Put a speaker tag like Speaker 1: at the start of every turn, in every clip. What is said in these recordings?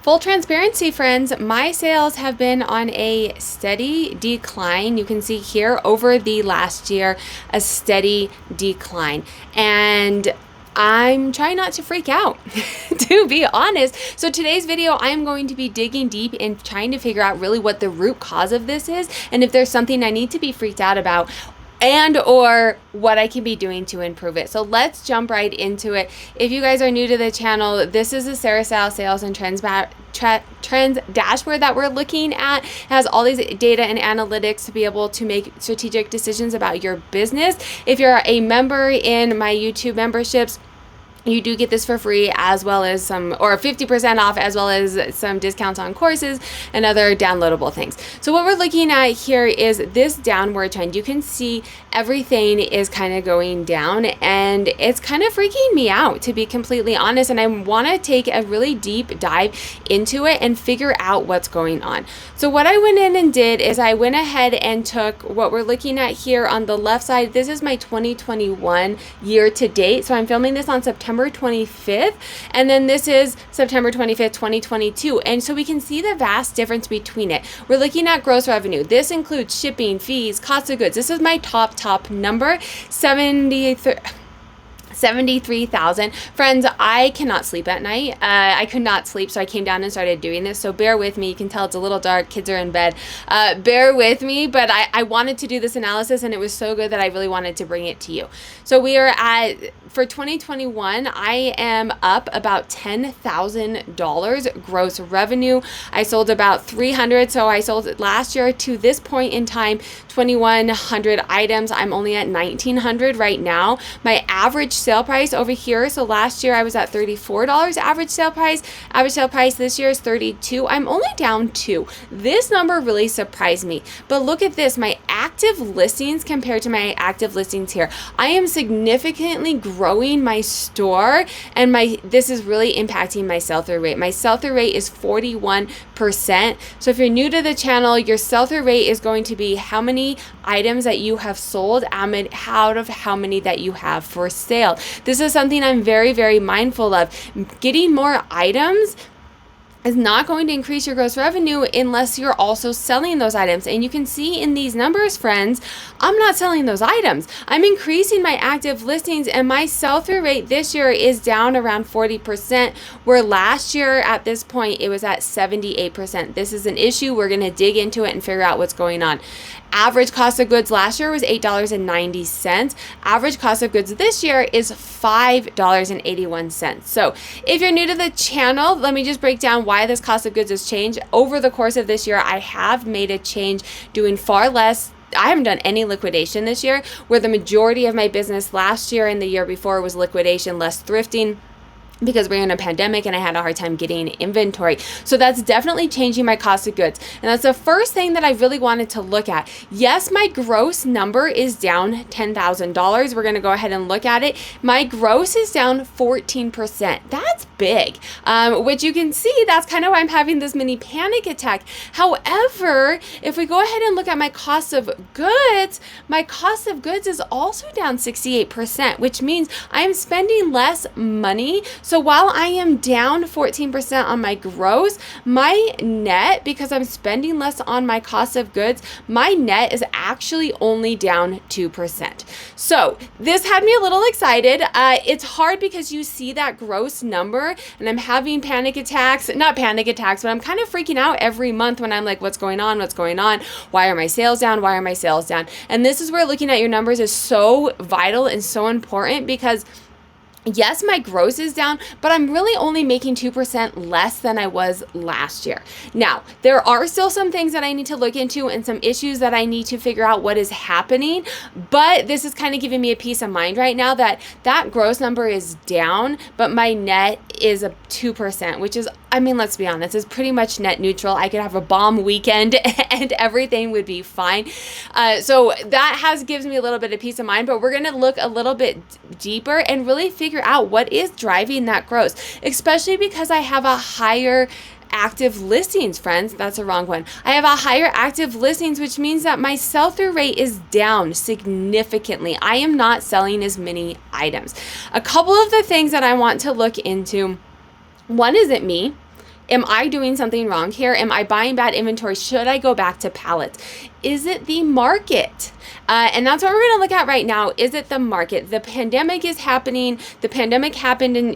Speaker 1: Full transparency, friends, my sales have been on a steady decline. You can see here over the last year, a steady decline. And I'm trying not to freak out, to be honest. So today's video, I'm going to be digging deep and trying to figure out really what the root cause of this is, and if there's something I need to be freaked out about, and or what I can be doing to improve it. So let's jump right into it. If you guys are new to the channel, this is the Sarah Style Sales and Trends dashboard that we're looking at. It has all these data and analytics to be able to make strategic decisions about your business. If you're a member in my YouTube memberships, you do get this for free, as well as some, or 50% off, as well as some discounts on courses and other downloadable things. So what we're looking at here is this downward trend. You can see everything is kind of going down, and it's kind of freaking me out, to be completely honest. And I want to take a really deep dive into it and figure out what's going on. So what I went in and did is I went ahead and took what we're looking at here on the left side. This is my 2021 year to date. So I'm filming this on September 25th, and then this is September 25th, 2022. And so we can see the vast difference between it. We're looking at gross revenue. This includes shipping, fees, cost of goods. This is my top number, 73,000. Friends, I cannot sleep at night. I could not sleep, so I came down and started doing this. So bear with me. You can tell it's a little dark. Kids are in bed. Bear with me, but I wanted to do this analysis, and it was so good that I really wanted to bring it to you. So we are at, for 2021, I am up about $10,000 gross revenue. I sold about 300. So I sold last year to this point in time, 2,100 items. I'm only at 1,900 right now. My average sale price over here, so last year I was at $34 average sale price. Average sale price this year is $32. I'm only down 2. This number really surprised me. But look at this, my active listings compared to my active listings here. I am significantly growing my store, and this is really impacting my sell-through rate. My sell-through rate is 41%. So if you're new to the channel, your sell-through rate is going to be how many items that you have sold out of how many that you have for sale. This is something I'm very, very mindful of. Getting more items is not going to increase your gross revenue unless you're also selling those items. And you can see in these numbers, friends, I'm not selling those items. I'm increasing my active listings, and my sell-through rate this year is down around 40%, where last year at this point it was at 78%. This is an issue. We're going to dig into it and figure out what's going on. Average cost of goods last year was $8.90. Average cost of goods this year is $5.81. So if you're new to the channel, let me just break down why this cost of goods has changed. Over the course of this year, I have made a change, doing far less. I haven't done any liquidation this year, where the majority of my business last year and the year before was liquidation, less thrifting, because we're in a pandemic and I had a hard time getting inventory. So that's definitely changing my cost of goods. And that's the first thing that I really wanted to look at. Yes, my gross number is down $10,000. We're going to go ahead and look at it. My gross is down 14%. That's big, which you can see, that's kind of why I'm having this mini panic attack. However, if we go ahead and look at my cost of goods, my cost of goods is also down 68%, which means I'm spending less money. So while I am down 14% on my gross, my net, because I'm spending less on my cost of goods, my net is actually only down 2%. So this had me a little excited. It's hard because you see that gross number, and I'm having panic attacks, not panic attacks, but I'm kind of freaking out every month when I'm like, what's going on? What's going on? Why are my sales down? Why are my sales down? And this is where looking at your numbers is so vital and so important, because yes, my gross is down, but I'm really only making 2% less than I was last year. Now, there are still some things that I need to look into and some issues that I need to figure out what is happening, but this is kind of giving me a peace of mind right now that that gross number is down, but my net is a 2%, which is, I mean, let's be honest, it's pretty much net neutral. I could have a bomb weekend and everything would be fine. So that gives me a little bit of peace of mind, but we're going to look a little bit deeper and really figure out what is driving that growth, especially because I have a higher active listings, friends. That's a wrong one. I have a higher active listings, which means that my sell-through rate is down significantly. I am not selling as many items. A couple of the things that I want to look into. One isn't me. Am I doing something wrong here? Am I buying bad inventory? Should I go back to pallets? Is it the market? And that's what we're going to look at right now. Is it the market? The pandemic is happening. The pandemic happened in,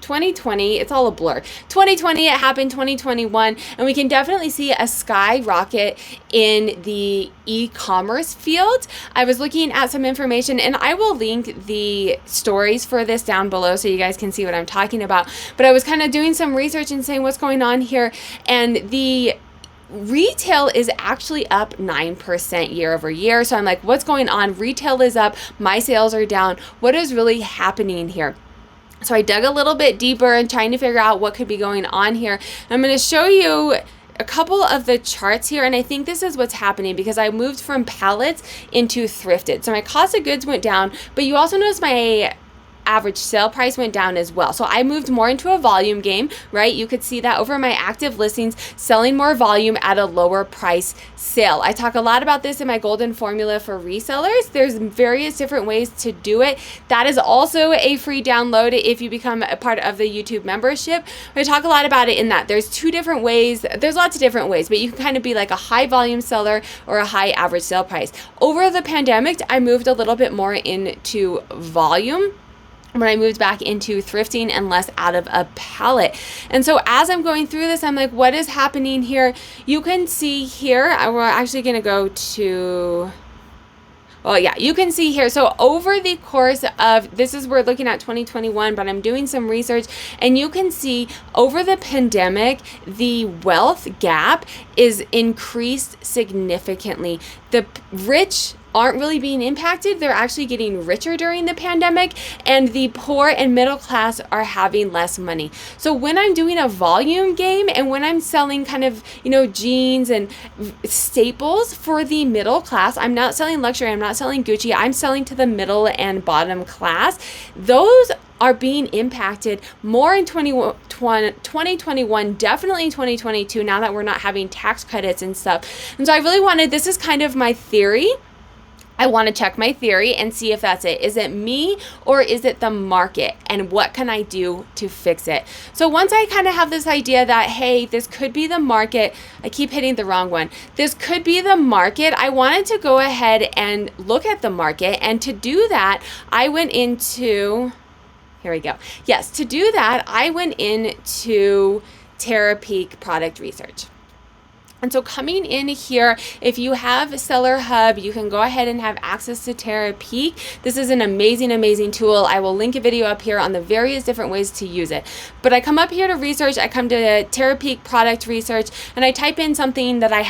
Speaker 1: 2020, it's all a blur. 2020, it happened 2021, and we can definitely see a skyrocket in the e-commerce field. I was looking at some information, and I will link the stories for this down below so you guys can see what I'm talking about. But I was kind of doing some research and saying what's going on here, and the retail is actually up 9% year over year. So I'm like, what's going on? Retail is up, my sales are down. What is really happening here? So I dug a little bit deeper and trying to figure out what could be going on here. I'm going to show you a couple of the charts here, and I think this is what's happening because I moved from pallets into thrifted. So my cost of goods went down, but you also notice my average sale price went down as well. So I moved more into a volume game, right? You could see that over my active listings, selling more volume at a lower price sale. I talk a lot about this in my golden formula for resellers. There's various different ways to do it. That is also a free download if you become a part of the YouTube membership. I talk a lot about it in that. There's two different ways. There's lots of different ways, but you can kind of be like a high volume seller or a high average sale price. Over the pandemic, I moved a little bit more into volume when I moved back into thrifting and less out of a pallet. And so as I'm going through this, I'm like, what is happening here? You can see here, we're actually gonna go to, well, yeah, you can see here. So over the course of, we're looking at 2021, but I'm doing some research, and you can see over the pandemic, the wealth gap is increased significantly. The rich aren't really being impacted. They're actually getting richer during the pandemic, and the poor and middle class are having less money. So when I'm doing a volume game and when I'm selling kind of, jeans and staples for the middle class, I'm not selling luxury, I'm not selling Gucci, I'm selling to the middle and bottom class. Those are being impacted more in 2021, definitely in 2022, now that we're not having tax credits and stuff. And so I really this is kind of my theory. I want to check my theory and see if that's it. Is it me or is it the market? And what can I do to fix it? So once I kind of have this idea that, hey, this could be the market, I keep hitting the wrong one. This could be the market. I wanted to go ahead and look at the market. And to do that, I went into, here we go. Yes, to do that, I went into Terapeak product research. And so coming in here, if you have Seller Hub, you can go ahead and have access to Terapeak. This is an amazing, amazing tool. I will link a video up here on the various different ways to use it. But I come up here to research, I come to Terapeak product research, and I type in something that I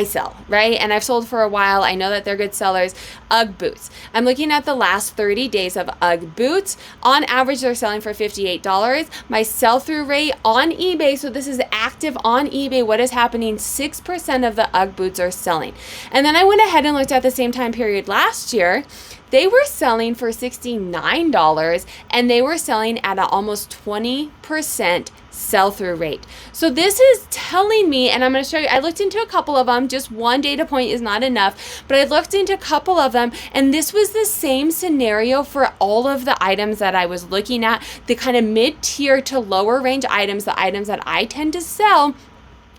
Speaker 1: sell, right? And I've sold for a while. I know that they're good sellers. UGG boots. I'm looking at the last 30 days of UGG boots. On average, they're selling for $58. My sell-through rate on eBay, so this is active on eBay, what is happening? 6% of the UGG boots are selling. And then I went ahead and looked at the same time period last year. They were selling for $69, and they were selling at an almost 20% sell-through rate. So this is telling me, and I'm going to show you, I looked into a couple of them, just one data point is not enough, but I looked into a couple of them, and this was the same scenario for all of the items that I was looking at, the kind of mid-tier to lower range items, the items that I tend to sell.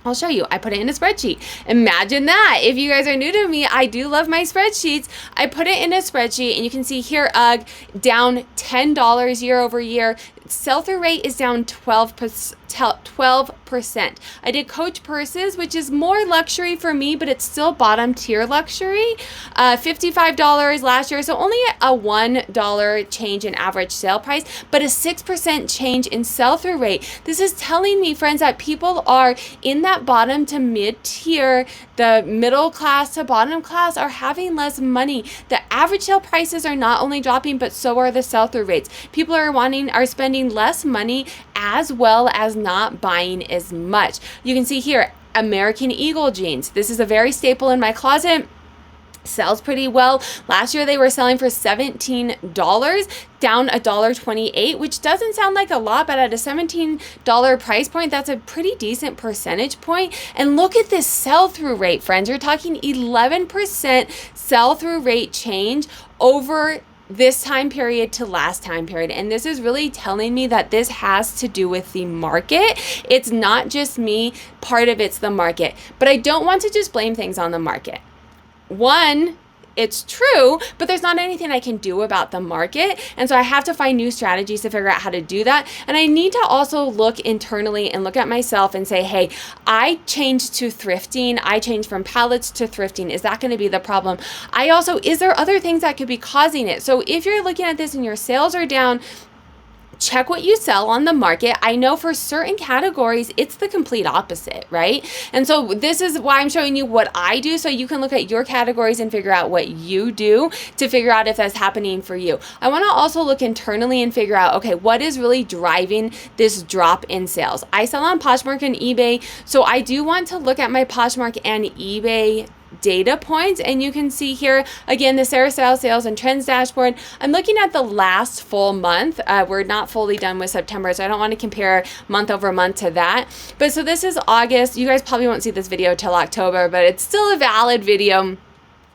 Speaker 1: I'll show you. I put it in a spreadsheet. Imagine that. If you guys are new to me, I do love my spreadsheets. I put it in a spreadsheet, and you can see here, UGG down $10 year over year. Sell-through rate is down 12%. I did Coach purses, which is more luxury for me, but it's still bottom tier luxury. $55 last year, so only a $1 change in average sale price, but a 6% change in sell-through rate. This is telling me, friends, that people are in that bottom to mid-tier, the middle class to bottom class are having less money. The average sale prices are not only dropping, but so are the sell-through rates. People are spending less money as well as not buying as much. You can see here, American Eagle jeans. This is a very staple in my closet. Sells pretty well. Last year they were selling for $17, down $1.28, which doesn't sound like a lot, but at a $17 price point, that's a pretty decent percentage point. And look at this sell-through rate, friends. You're talking 11% sell-through rate change over this time period to last time period. And this is really telling me that this has to do with the market. It's not just me, part of it's the market. But I don't want to just blame things on the market. One, it's true, but there's not anything I can do about the market. And so I have to find new strategies to figure out how to do that. And I need to also look internally and look at myself and say, hey, I changed to thrifting. I changed from pallets to thrifting. Is that going to be the problem? Is there other things that could be causing it? So if you're looking at this and your sales are down, check what you sell on the market. I know for certain categories, it's the complete opposite, right? And so this is why I'm showing you what I do, so you can look at your categories and figure out what you do to figure out if that's happening for you. I want to also look internally and figure out, okay, what is really driving this drop in sales? I sell on Poshmark and eBay, so I do want to look at my Poshmark and eBay data points, and you can see here again the Sarah Style Sales and Trends dashboard. I'm looking at the last full month. We're not fully done with September, so I don't want to compare month over month to that. But so this is August. You guys probably won't see this video till October, but it's still a valid video.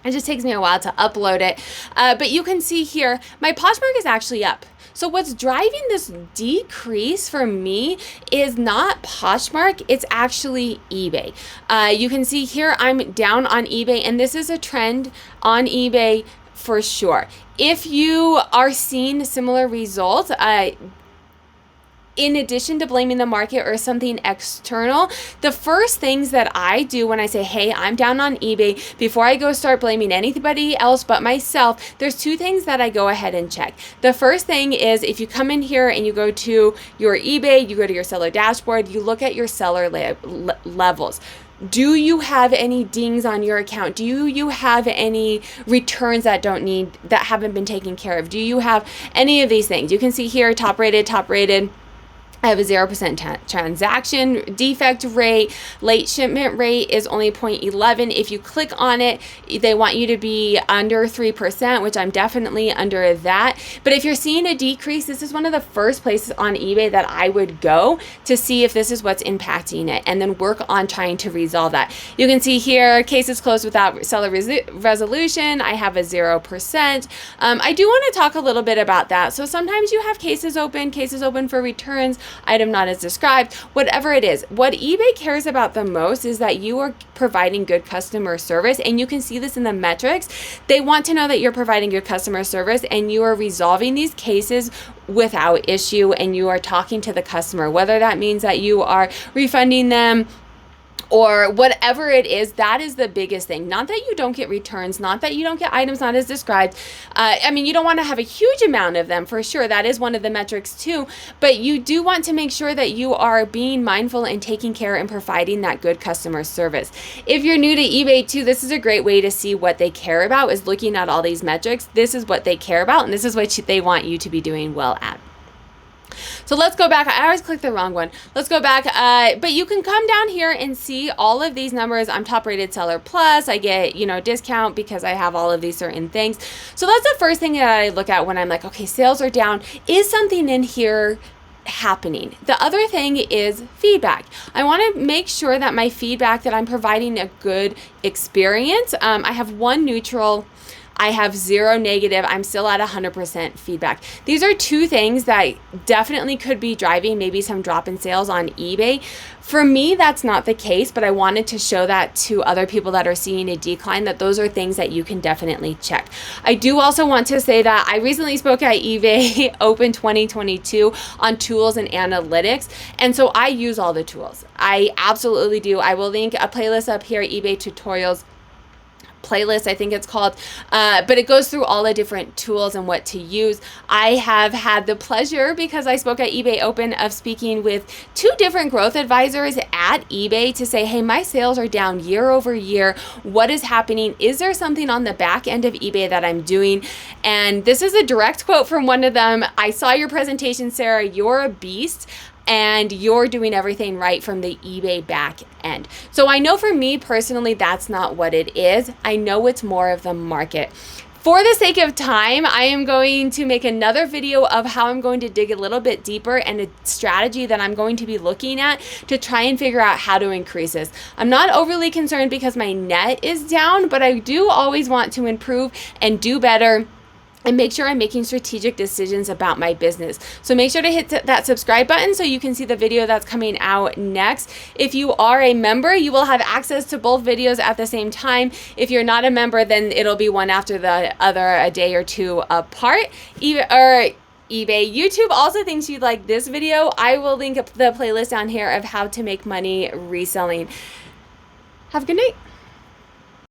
Speaker 1: It just takes me a while to upload it. But you can see here, my Poshmark is actually up. So what's driving this decrease for me is not Poshmark, it's actually eBay. You can see here I'm down on eBay, and this is a trend on eBay for sure. If you are seeing similar results, in addition to blaming the market or something external, the first things that I do when I say, hey, I'm down on eBay, before I go start blaming anybody else but myself, there's two things that I go ahead and check. The first thing is, if you come in here and you go to your eBay, you go to your seller dashboard, you look at your seller levels. Do you have any dings on your account? Do you have any returns that haven't been taken care of? Do you have any of these things? You can see here, top rated. I have a 0% transaction defect rate. Late shipment rate is only 0.11. If you click on it, they want you to be under 3%, which I'm definitely under that. But if you're seeing a decrease, this is one of the first places on eBay that I would go to see if this is what's impacting it, and then work on trying to resolve that. You can see here, cases closed without seller resolution. I have a 0%. I do want to talk a little bit about that. So sometimes you have cases open for returns, item not as described, whatever it is. What eBay cares about the most is that you are providing good customer service, and you can see this in the metrics. They want to know that you're providing good customer service and you are resolving these cases without issue, and you are talking to the customer, whether that means that you are refunding them or whatever it is. That is the biggest thing. Not that you don't get returns, not that you don't get items not as described. You don't want to have a huge amount of them for sure. That is one of the metrics too. But you do want to make sure that you are being mindful and taking care and providing that good customer service. If you're new to eBay too, this is a great way to see what they care about, is looking at all these metrics. This is what they care about, and this is what they want you to be doing well at. So let's go back. I always click the wrong one. Let's go back. But you can come down here and see all of these numbers. I'm top rated seller plus. I get, discount because I have all of these certain things. So that's the first thing that I look at when I'm like, okay, sales are down. Is something in here happening? The other thing is feedback. I want to make sure that my feedback, that I'm providing a good experience. I have 1 neutral. I have 0 negative. I'm still at 100% feedback. These are two things that definitely could be driving maybe some drop in sales on eBay. For me, that's not the case, but I wanted to show that to other people that are seeing a decline, that those are things that you can definitely check. I do also want to say that I recently spoke at eBay Open 2022 on tools and analytics, and so I use all the tools. I absolutely do. I will link a playlist up here, eBay tutorials playlist, I think it's called, but it goes through all the different tools and what to use. I have had the pleasure, because I spoke at eBay Open, of speaking with 2 different growth advisors at eBay to say, hey, my sales are down year over year. What is happening? Is there something on the back end of eBay that I'm doing? And this is a direct quote from one of them. I saw your presentation, Sarah. You're a beast, and you're doing everything right from the eBay back end. So I know for me personally, that's not what it is. I know it's more of the market. For the sake of time, I am going to make another video of how I'm going to dig a little bit deeper and a strategy that I'm going to be looking at to try and figure out how to increase this. I'm not overly concerned because my net is down, but I do always want to improve and do better. and make sure I'm making strategic decisions about my business. So make sure to hit that subscribe button so you can see the video that's coming out next. If you are a member, you will have access to both videos at the same time. If you're not a member, then it'll be one after the other, a day or two apart. eBay, YouTube also thinks you'd like this video. I will link up the playlist down here of how to make money reselling. Have a good night.